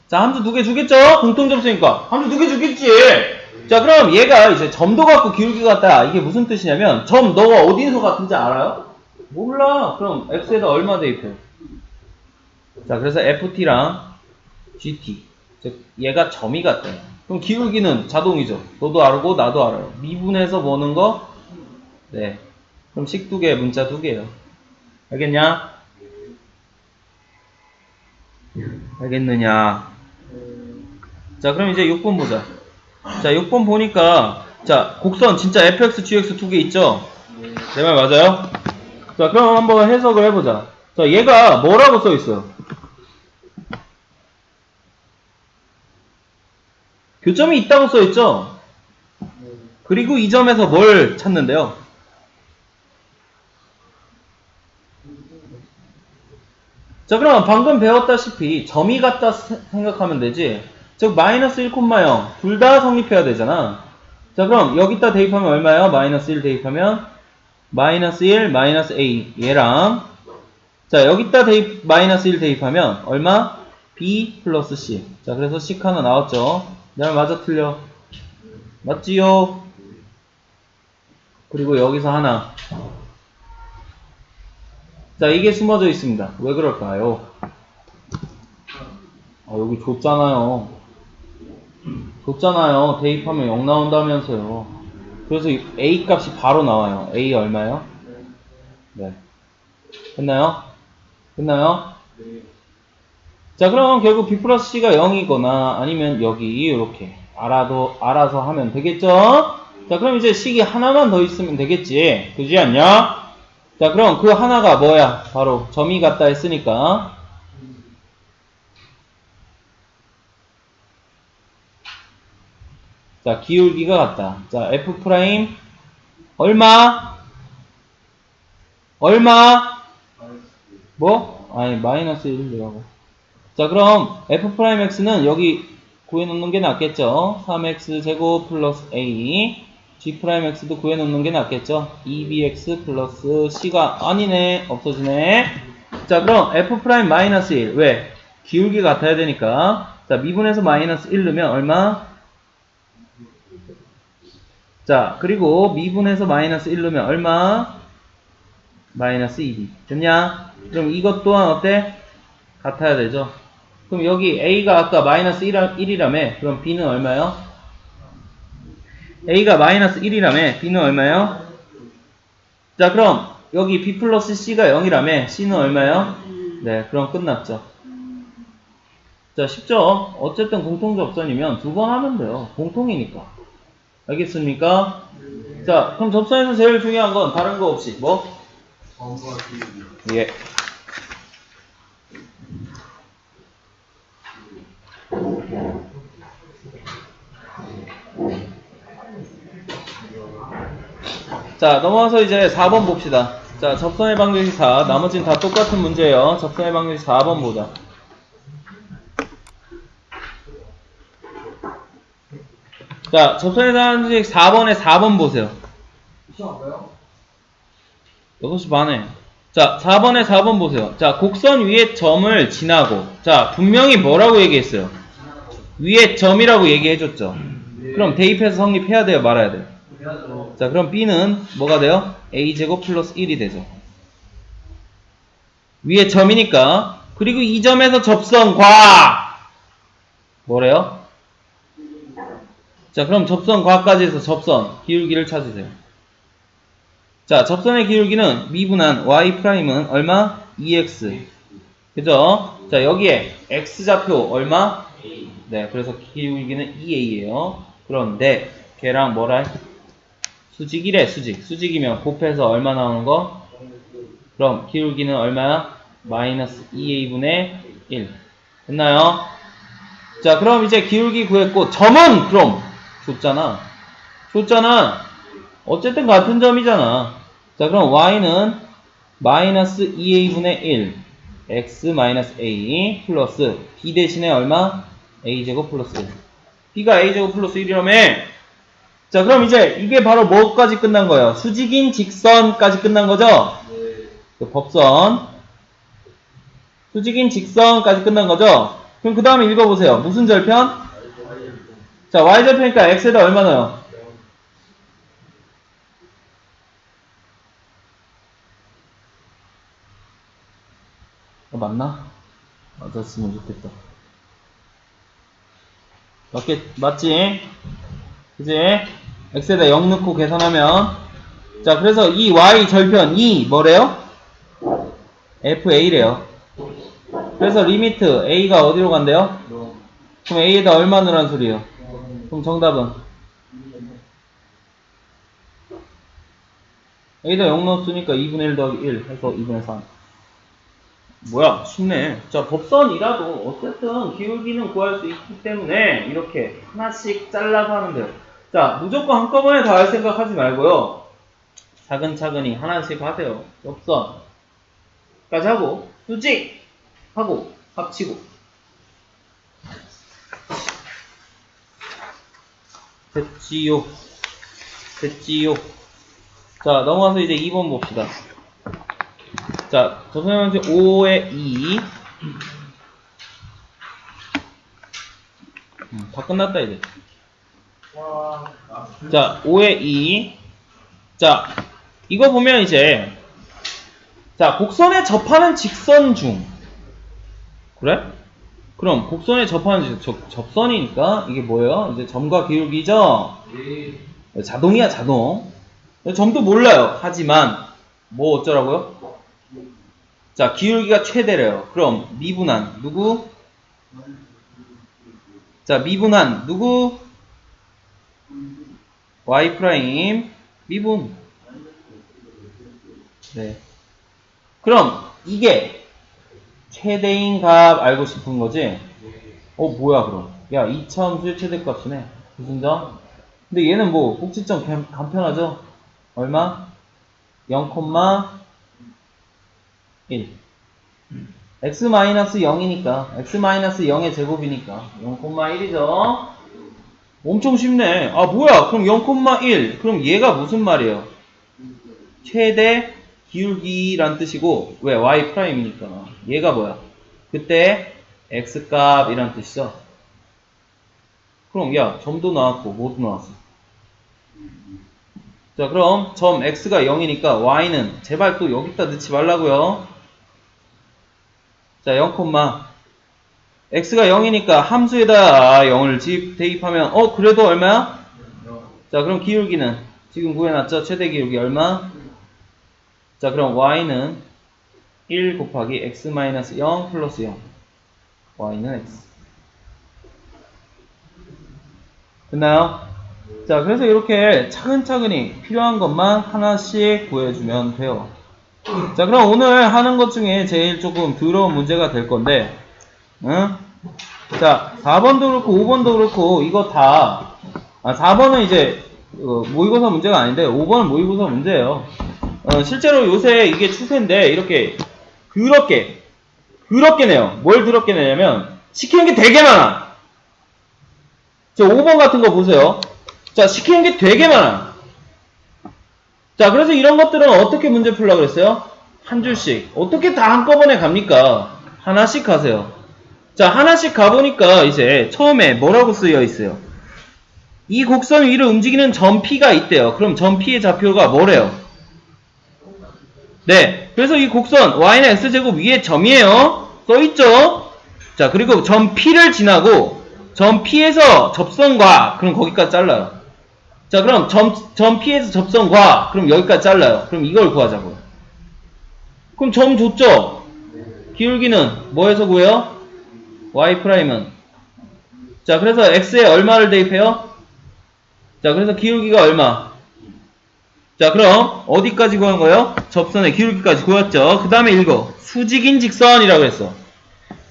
자, 함수 두 개 주겠죠? 공통점수니까. 함수 두 개 주겠지. 자, 그럼 얘가 이제 점도 같고 기울기 같다. 이게 무슨 뜻이냐면, 점 너가 어디서 같은지 알아요? 몰라. 그럼 x에다 얼마 대입해? 자, 그래서 ft랑 gt. 즉, 얘가 점이 같다. 그럼 기울기는 자동이죠. 너도 알고 나도 알아요. 미분해서 뭐는 거? 네. 그럼 식 두 개, 문자 두 개예요. 알겠냐? 알겠느냐? 자, 그럼 이제 6번 보자. 자, 6번 보니까, 자, 곡선 진짜 fx, gx 두 개 있죠? 내 말 맞아요? 자, 그럼 한번 해석을 해보자. 자, 얘가 뭐라고 써있어요? 교점이 있다고 써있죠? 그리고 이 점에서 뭘 찾는데요? 자, 그럼 방금 배웠다시피 점이 같다 생각하면 되지. 즉 마이너스 1, 0 둘 다 성립해야 되잖아. 자, 그럼 여기다 대입하면 얼마예요? 마이너스 1 대입하면 마이너스 1, 마이너스 a 얘랑, 자, 여기다 마이너스 1 대입하면 얼마? b 플러스 c. 자, 그래서 식 하나 나왔죠. 내 말 맞아 틀려? 맞지요? 그리고 여기서 하나. 자, 이게 숨어져 있습니다. 왜 그럴까요? 아, 여기 줬잖아요. 줬잖아요. 대입하면 0 나온다면서요. 그래서 a 값이 바로 나와요. a 얼마요? 네. 됐나요? 됐나요? 자, 그럼 결국 b 플러스 c가 0이거나 아니면 여기 이렇게 알아서 하면 되겠죠? 자, 그럼 이제 식이 하나만 더 있으면 되겠지. 그지 않냐? 자, 그럼 그 하나가 뭐야? 바로 점이 같다 했으니까. 자, 기울기가 같다. 자, f 프라임 얼마? 얼마? 뭐? 아니, 마이너스 1이라고. 자, 그럼 f'x는 여기 구해놓는 게 낫겠죠. 3x제곱 플러스 a. g'x도 구해놓는 게 낫겠죠. 2bx 플러스 c가 아니네. 없어지네. 자, 그럼 f'-1. 왜? 기울기 같아야 되니까. 자, 미분에서 마이너스 1 넣으면 얼마? 자, 그리고 미분에서 마이너스 1 넣으면 얼마? 마이너스 2b. 됐냐? 그럼 이것 또한 어때? 같아야 되죠. 그럼 여기 a가 아까 마이너스 1이라며. 그럼 b는 얼마요? a가 마이너스 1이라며. b는 얼마요? 자, 그럼 여기 b 플러스 c가 0이라며. c는 얼마요? 네, 그럼 끝났죠. 자, 쉽죠? 어쨌든 공통접선이면 두 번 하면 돼요. 공통이니까. 알겠습니까? 자, 그럼 접선에서 제일 중요한 건 다른 거 없이 뭐? 점과 기울기. 예. 자, 넘어와서 이제 4번 봅시다. 자, 접선의 방정식 4. 나머지는 다 똑같은 문제예요. 접선의 방정식 4번 보자. 자, 접선의 방정식 4번에 4번 보세요. 시험 가요? 6시 반에. 자, 4번에 4번 보세요. 자, 곡선 위에 점을 지나고. 자, 분명히 뭐라고 얘기했어요? 위에 점이라고 얘기해줬죠. 그럼 대입해서 성립해야 돼요? 말아야 돼요? 해야죠. 자, 그럼 B는 뭐가 돼요? A제곱 플러스 1이 되죠. 위에 점이니까. 그리고 이 점에서 접선과 뭐래요? 자, 그럼 접선과까지 해서 접선 기울기를 찾으세요. 자, 접선의 기울기는 미분한 y'은 얼마? 2x. 그죠? 자, 여기에 x좌표 얼마? 네, 그래서 기울기는 2a예요. 그런데 걔랑 뭐라 해? 수직이래, 수직. 수직이면 곱해서 얼마 나오는 거? 그럼 기울기는 얼마야? 마이너스 2a분의 1. 됐나요? 자, 그럼 이제 기울기 구했고, 점은 그럼 줬잖아. 어쨌든 같은 점이잖아. 자, 그럼 y는 마이너스 2a분의 1 x 마이너스 a 플러스 b 대신에 얼마? a제곱 플러스 1. b가 a제곱 플러스 1이라며. 자, 그럼 이제 이게 바로 뭐까지 끝난 거예요? 수직인 직선까지 끝난 거죠? 네. 그 법선. 수직인 직선까지 끝난 거죠? 그럼 그 다음에 읽어보세요. 무슨 절편? 자, y절편이니까 x에다 얼마 넣어요? 맞나? 맞았으면 좋겠다. 맞지? 그지? x에다 0 넣고 계산하면. 자, 그래서 이 y 절편, 이 뭐래요? fa래요. 그래서 리미트 a가 어디로 간대요? 그럼 a에다 얼마 넣으란 소리예요? 그럼 정답은? a에다 0 넣었으니까 2분의 1 더하기 1 해서 2분의 3. 뭐야, 쉽네. 자, 법선이라도 어쨌든 기울기는 구할 수 있기 때문에 이렇게 하나씩 잘라서 하면 돼요. 자, 무조건 한꺼번에 다 할 생각 하지 말고요. 차근차근히 하나씩 하세요. 법선까지 하고, 수직! 하고, 합치고. 됐지요. 자, 넘어가서 이제 2번 봅시다. 자, 접선의 방정식 5의 2. 다 끝났다, 이제. 자, 5의 2. 자, 이거 보면 이제, 자, 곡선에 접하는 직선 중. 그래? 그럼 곡선에 접하는 접선이니까 이게 뭐예요? 이제 점과 기울기죠? 자동이야, 자동. 점도 몰라요. 하지만, 뭐 어쩌라고요? 자, 기울기가 최대래요. 그럼 미분한 누구? 자, 미분한 누구? y 프라임 미분. 네. 그럼 이게 최대인 값 알고 싶은 거지? 뭐야 그럼? 야, 이차함수의 최대값이네. 무슨 점? 근데 얘는 뭐 꼭지점 간편하죠? 얼마? 0,1. x-0이니까 x-0의 제곱이니까 0,1이죠. 엄청 쉽네. 아 뭐야? 그럼 0,1 그럼 얘가 무슨 말이에요? 최대 기울기란 뜻이고 왜? y'이니까 얘가 뭐야? 그때 x값이란 뜻이죠. 그럼 야 점도 나왔고 뭐도 나왔어. 자 그럼 점 x가 0이니까 y는 제발 또 여기다 넣지 말라고요. 자 0, x가 0이니까 함수에다 0을 대입하면 그래도 얼마야? 자 그럼 기울기는 지금 구해놨죠? 최대 기울기 얼마? 자 그럼 y는 1 곱하기 x-0 플러스 0 y는 x 됐나요? 자 그래서 이렇게 차근차근히 필요한 것만 하나씩 구해주면 돼요. 자 그럼 오늘 하는 것 중에 제일 조금 더러운 문제가 될 건데 응? 자 4번도 그렇고 5번도 그렇고 이거 다 4번은 이제 모의고사 문제가 아닌데 5번은 모의고사 문제예요. 실제로 요새 이게 추세인데 이렇게 더럽게 내요. 뭘 더럽게 내냐면 시키는 게 되게 많아. 자 5번 같은 거 보세요. 자 시키는 게 되게 많아. 자 그래서 이런 것들은 어떻게 문제 풀려고 그랬어요? 한 줄씩. 어떻게 다 한꺼번에 갑니까? 하나씩 가세요. 자 하나씩 가보니까 이제 처음에 뭐라고 쓰여 있어요? 이 곡선 위를 움직이는 점 P가 있대요. 그럼 점 P의 좌표가 뭐래요? 네. 그래서 이 곡선 y는 x제곱 위에 점이에요. 써있죠? 자 그리고 점 P를 지나고 점 P에서 접선과 그럼 거기까지 잘라요. 자 그럼 점 P에서 접선과 그럼 여기까지 잘라요. 그럼 이걸 구하자고요. 그럼 점 줬죠? 기울기는 뭐에서 구해요? y'. 자 그래서 x에 얼마를 대입해요? 자 그래서 기울기가 얼마? 자 그럼 어디까지 구한 거예요? 접선의 기울기까지 구했죠. 그 다음에 읽어. 수직인 직선이라고 했어.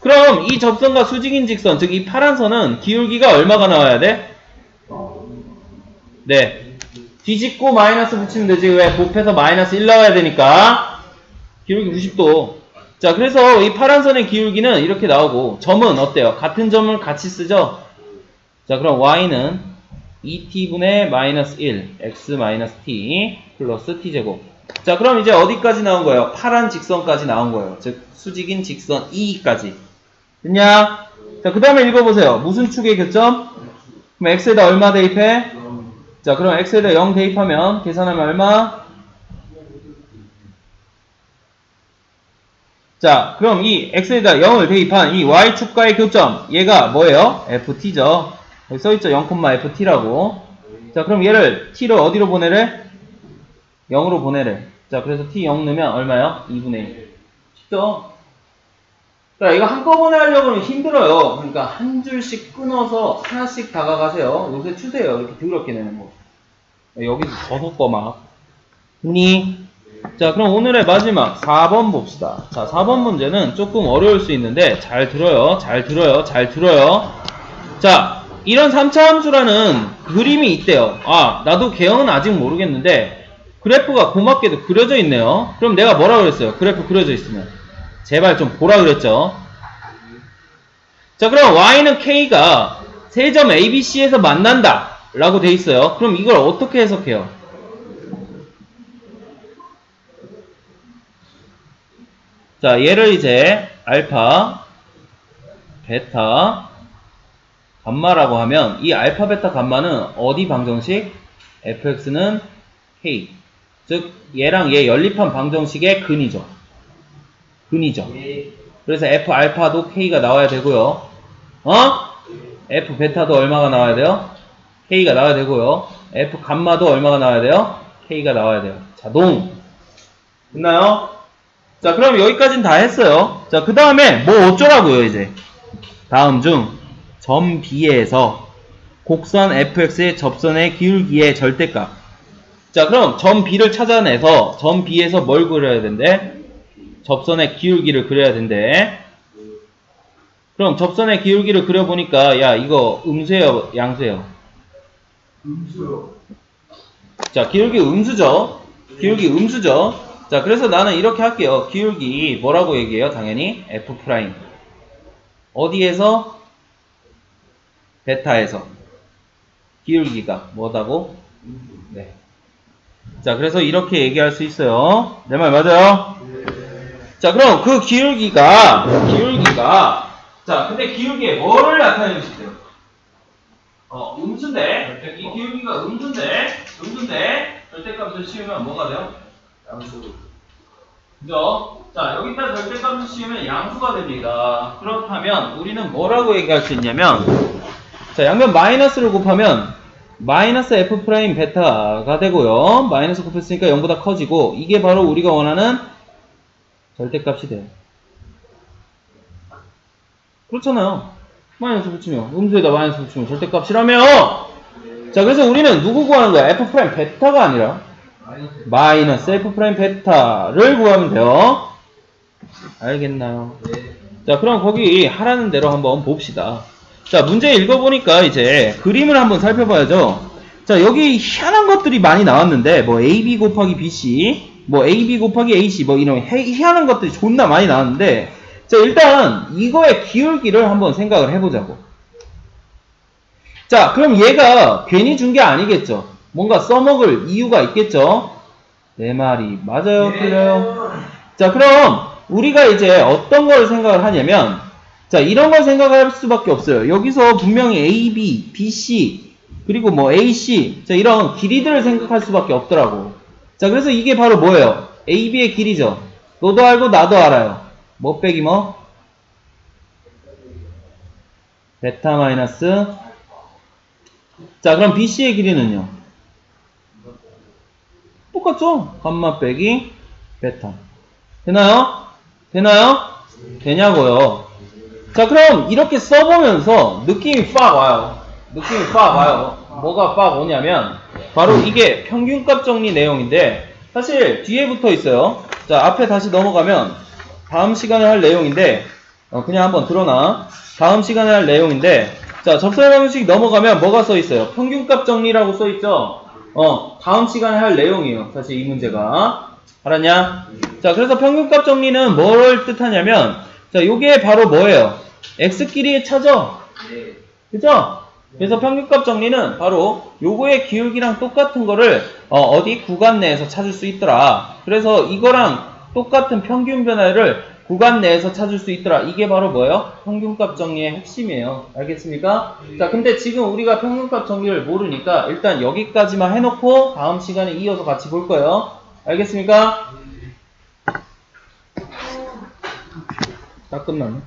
그럼 이 접선과 수직인 직선 즉 이 파란 선은 기울기가 얼마가 나와야 돼? 네. 뒤집고 마이너스 붙이면 되지. 왜? 곱해서 마이너스 1 나와야 되니까. 기울기 90도. 자 그래서 이 파란 선의 기울기는 이렇게 나오고 점은 어때요? 같은 점을 같이 쓰죠? 자 그럼 y는 2t분의 마이너스 1 x 마이너스 t 플러스 t제곱. 자 그럼 이제 어디까지 나온 거예요? 파란 직선까지 나온 거예요. 즉 수직인 직선 2까지. 됐냐? 자 그 다음에 읽어보세요. 무슨 축의 교점? 그럼 x에다 얼마 대입해? 자 그럼 x에다 0 대입하면 계산하면 얼마? 자 그럼 이 x에다 0을 대입한 이 y축과의 교점 얘가 뭐예요? ft죠. 여기 써있죠. 0,ft라고. 자 그럼 얘를 t를 어디로 보내래? 0으로 보내래. 자 그래서 t 0 넣으면 얼마요? 2분의 1. 쉽죠? 자 이거 한꺼번에 하려고는 힘들어요. 그러니까 한 줄씩 끊어서 하나씩 다가가세요. 요새 추세요. 이렇게 더럽게 내는 거. 여기서 더 섞어 막. 니? 자 그럼 오늘의 마지막 4번 봅시다. 자 4번 문제는 조금 어려울 수 있는데 잘 들어요. 자 이런 3차 함수라는 그림이 있대요. 나도 개형은 아직 모르겠는데 그래프가 고맙게도 그려져 있네요. 그럼 내가 뭐라 그랬어요? 그래프 그려져 있으면 제발 좀 보라 그랬죠. 자 그럼 y는 k가 세 점 ABC에서 만난다 라고 돼 있어요. 그럼 이걸 어떻게 해석해요? 자 얘를 이제 알파, 베타, 감마라고 하면 이 알파, 베타, 감마는 어디 방정식? fx는 k. 즉 얘랑 얘 연립한 방정식의 근이죠. 그래서 f 알파도 k가 나와야 되고요. f 베타도 얼마가 나와야 돼요? k가 나와야 되고요. f 감마도 얼마가 나와야 돼요? k가 나와야 돼요. 자동. 됐나요? 자 그럼 여기까지는 다 했어요. 자 그 다음에 뭐 어쩌라고요 이제. 다음 중 점 B에서 곡선 fx의 접선의 기울기의 절대값. 자 그럼 점 B를 찾아내서 점 B에서 뭘 그려야 된대? 접선의 기울기를 그려야 된대. 그럼 접선의 기울기를 그려보니까 야 이거 음수예요 양수예요? 음수요. 자 기울기 음수죠. 자, 그래서 나는 이렇게 할게요. 기울기 뭐라고 얘기해요? 당연히 F'. 어디에서? 베타에서. 기울기가 뭐다고? 네. 자, 그래서 이렇게 얘기할 수 있어요. 내 말 맞아요? 자, 그럼 그 기울기가, 자, 근데 기울기에 뭐를 나타내주세요? 음수인데, 이 기울기가 음수인데, 절대값을 씌우면 뭐가 돼요? 양수. 그죠? 자, 여기다 절대값을 씌우면 양수가 됩니다. 그렇다면, 우리는 뭐라고 얘기할 수 있냐면, 자, 양변 마이너스를 곱하면, 마이너스 F' 베타가 되고요. 마이너스 곱했으니까 0보다 커지고, 이게 바로 우리가 원하는 절대값이 돼요. 그렇잖아요. 마이너스 붙이면, 음수에다 마이너스 붙이면 절대값이라며! 자, 그래서 우리는 누구 구하는 거야? F' 베타가 아니라, 마이너스 F' 베타를 구하면 돼요. 알겠나요? 자, 그럼 거기 하라는 대로 한번 봅시다. 자, 문제 읽어보니까 이제 그림을 한번 살펴봐야죠. 자, 여기 희한한 것들이 많이 나왔는데, 뭐 AB 곱하기 BC, 뭐 AB 곱하기 AC, 뭐 이런 희한한 것들이 존나 많이 나왔는데, 자, 일단 이거의 기울기를 한번 생각을 해보자고. 자, 그럼 얘가 괜히 준 게 아니겠죠. 뭔가 써먹을 이유가 있겠죠. 내 말이 맞아요? 틀려요? 자, 그럼 우리가 이제 어떤 걸 생각을 하냐면, 자, 이런 걸 생각할 수밖에 없어요. 여기서 분명히 AB, BC, 그리고 뭐 AC, 자, 이런 길이들을 생각할 수밖에 없더라고. 자, 그래서 이게 바로 뭐예요? AB의 길이죠. 너도 알고 나도 알아요. 뭐 빼기 뭐? 베타 마이너스. 자, 그럼 BC의 길이는요? 똑같죠? 감마 빼기 베타. 되나요? 되냐고요. 자, 그럼 이렇게 써보면서 느낌이 빡 와요. 뭐가 빡 오냐면 바로 이게 평균값 정리 내용인데, 사실 뒤에 붙어 있어요. 자, 앞에 다시 넘어가면 다음 시간에 할 내용인데, 그냥 한번 들어놔. 다음 시간에 할 내용인데, 자, 접선 방식 넘어가면 뭐가 써 있어요? 평균값 정리라고 써 있죠? 다음 시간에 할 내용이에요. 사실 이 문제가. 알았냐? 자, 그래서 평균값 정리는 뭘 뜻하냐면, 자, 요게 바로 뭐예요? x끼리의 차죠? 그죠? 그래서 평균값 정리는 바로 요거의 기울기랑 똑같은 거를 어디 구간 내에서 찾을 수 있더라. 그래서 이거랑 똑같은 평균 변화를 구간 내에서 찾을 수 있더라. 이게 바로 뭐예요? 평균값 정리의 핵심이에요. 알겠습니까? 자, 근데 지금 우리가 평균값 정리를 모르니까 일단 여기까지만 해놓고 다음 시간에 이어서 같이 볼 거예요. 알겠습니까? 다 끝났네.